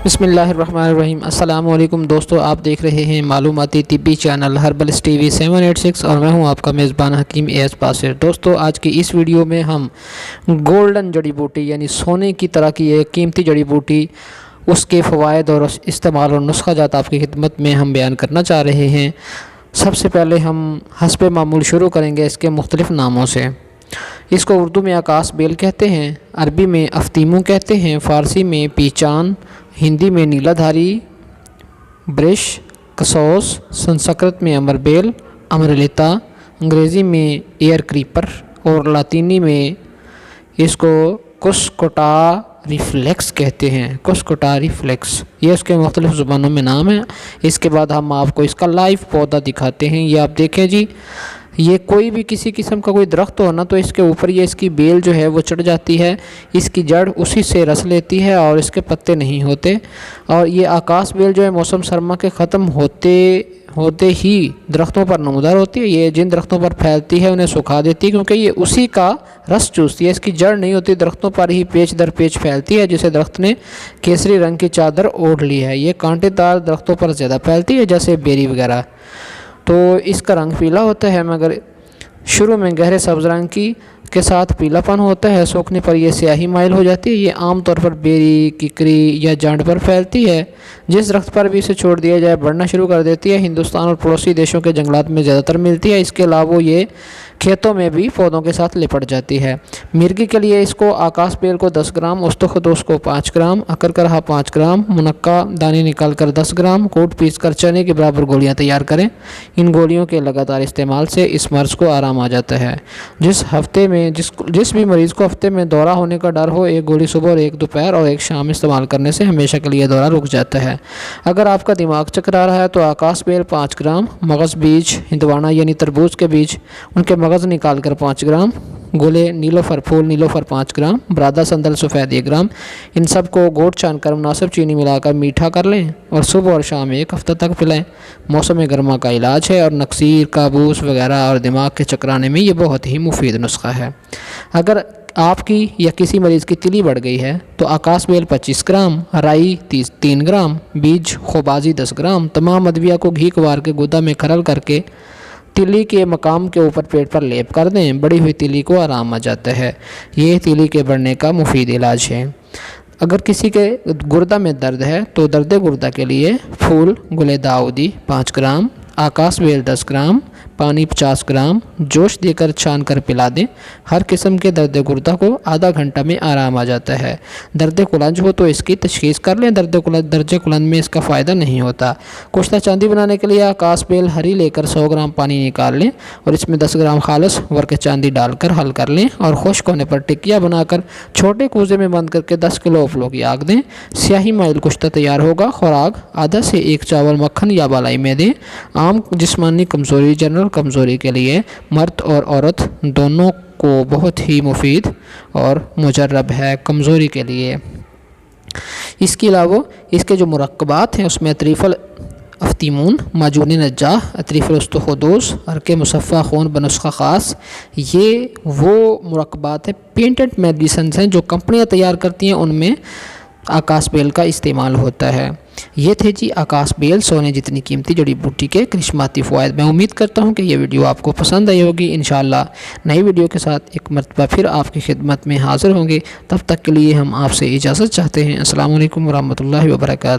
بسم اللہ الرحمن الرحیم۔ السلام علیکم دوستو، آپ دیکھ رہے ہیں معلوماتی طبی چینل ہربلس ٹی وی 786 اور میں ہوں آپ کا میزبان حکیم ایس پاسر۔ دوستو، آج کی اس ویڈیو میں ہم گولڈن جڑی بوٹی یعنی سونے کی طرح کی ایک قیمتی جڑی بوٹی، اس کے فوائد اور استعمال اور نسخہ جات آپ کی خدمت میں ہم بیان کرنا چاہ رہے ہیں۔ سب سے پہلے ہم حسب معمول شروع کریں گے اس کے مختلف ناموں سے۔ اس کو اردو میں آکاس بیل کہتے ہیں، عربی میں افتیمو کہتے ہیں، فارسی میں پیچان، ہندی میں نیلا دھاری برش کسوس، سنسکرت میں امر بیل امرلتا، انگریزی میں ایئر کریپر اور لاطینی میں اس کو کسکوٹا ریفلیکس کہتے ہیں۔ کسکوٹا ریفلیکس یہ اس کے مختلف زبانوں میں نام ہے۔ اس کے بعد ہم آپ کو اس کا لائیو پودا دکھاتے ہیں۔ یہ آپ دیکھیں جی، یہ کوئی بھی کسی قسم کا کوئی درخت ہو نا تو اس کے اوپر یہ اس کی بیل جو ہے وہ چڑھ جاتی ہے، اس کی جڑ اسی سے رس لیتی ہے اور اس کے پتے نہیں ہوتے۔ اور یہ آکاس بیل جو ہے موسم سرما کے ختم ہوتے ہی درختوں پر نمودار ہوتی ہے۔ یہ جن درختوں پر پھیلتی ہے انہیں سکھا دیتی ہے کیونکہ یہ اسی کا رس چوستی ہے۔ اس کی جڑ نہیں ہوتی، درختوں پر ہی پیچ در پیچ پھیلتی ہے، جسے درخت نے کیسری رنگ کی چادر اوڑھ لی ہے۔ یہ کانٹے دار درختوں پر زیادہ پھیلتی ہے جیسے بیری وغیرہ۔ تو اس کا رنگ پیلا ہوتا ہے، مگر شروع میں گہرے سبز رنگ کے ساتھ پیلا پن ہوتا ہے۔ سوکھنے پر یہ سیاہی مائل ہو جاتی ہے۔ یہ عام طور پر بیری، ککری یا جانڈ پر پھیلتی ہے۔ جس درخت پر بھی اسے چھوڑ دیا جائے بڑھنا شروع کر دیتی ہے۔ ہندوستان اور پڑوسی دیشوں کے جنگلات میں زیادہ تر ملتی ہے۔ اس کے علاوہ یہ کھیتوں میں بھی پودوں کے ساتھ لپٹ جاتی ہے۔ مرگی کے لیے اس کو آکاس بیل کو 10 گرام، استخدوس کو 5 گرام، اکرکرہا 5 گرام، منقع دانے نکال کر 10 گرام، کوٹ پیس کر چنے کے برابر گولیاں تیار کریں۔ ان گولیوں کے لگاتار استعمال سے اس مرض کو آرام آ جاتا ہے۔ جس بھی مریض کو ہفتے میں دورہ ہونے کا ڈر ہو، ایک گولی صبح اور ایک دوپہر اور ایک شام استعمال کرنے سے ہمیشہ کے لیے دورہ رک جاتا ہے۔ اگر آپ کا دماغ چکرا رہا ہے تو آکاس بیل 5 گرام، مغز بیج ہندوانا یعنی تربوز کے بیج، ان کے مغز نکال کر 5 گرام، گولے نیلوفر پھول نیلوفر 5 گرام، برادہ سندل سفید 1 گرام، ان سب کو گوٹ چھان کر مناسب چینی ملا کر میٹھا کر لیں اور صبح اور شام 1 ہفتہ تک پلائیں۔ موسم گرما کا علاج ہے اور نکسیر، کابوس وغیرہ اور دماغ کے چکرانے میں یہ بہت ہی مفید نسخہ ہے۔ اگر آپ کی یا کسی مریض کی تلی بڑھ گئی ہے تو آکاس بیل 25 گرام، رائی 3 گرام، بیج خوبازی 10 گرام، تمام ادویہ کو گھی کوار کے گودا میں کھرل کر کے تلی کے مقام کے اوپر پیٹ پر لیپ کر دیں۔ بڑی ہوئی تلی کو آرام آ جاتا ہے۔ یہ تلی کے بڑھنے کا مفید علاج ہے۔ اگر کسی کے گردہ میں درد ہے تو درد گردہ کے لیے پھول گلے داؤدی 5 گرام، آکاس بیل 10 گرام، پانی 50 گرام جوش دے کر چھان کر پلا دیں۔ ہر قسم کے درد گردہ کو آدھا گھنٹہ میں آرام آ جاتا ہے۔ درد کلنج ہو تو اس کی تشخیص کر لیں۔ درد کلنج میں اس کا فائدہ نہیں ہوتا۔ کشتہ چاندی بنانے کے لیے آکاس بیل ہری لے کر 100 گرام پانی نکال لیں اور اس میں 10 گرام خالص ورق چاندی ڈال کر حل کر لیں اور خشک ہونے پر ٹکیا بنا کر چھوٹے کوزے میں بند کر کے 10 کلو اپلو کی آگ دیں۔ سیاہی مائل کشتہ تیار ہوگا۔ خوراک آدھا سے 1 چاول مکھن یا بالائی میں دیں۔ عام جسمانی کمزوری، جنرل کمزوری کے لیے مرد اور عورت دونوں کو بہت ہی مفید اور مجرب ہے کمزوری کے لیے۔ اس کے علاوہ اس کے جو مرکبات ہیں اس میں اطریف افتیمون، معجون نجاح، اطریف الاستخدوس، عرق مصفہ خون بنسخہ خاص، یہ وہ مرکبات ہیں، پینٹنٹ میڈیسنز ہیں جو کمپنیاں تیار کرتی ہیں، ان میں آکاس بیل کا استعمال ہوتا ہے۔ یہ تھے جی آکاس بیل، سونے جتنی قیمتی جڑی بوٹی کے کرشماتی فوائد۔ میں امید کرتا ہوں کہ یہ ویڈیو آپ کو پسند آئی ہوگی۔ انشاءاللہ نئی ویڈیو کے ساتھ ایک مرتبہ پھر آپ کی خدمت میں حاضر ہوں گے۔ تب تک کے لیے ہم آپ سے اجازت چاہتے ہیں۔ السلام علیکم ورحمۃ اللہ وبرکاتہ۔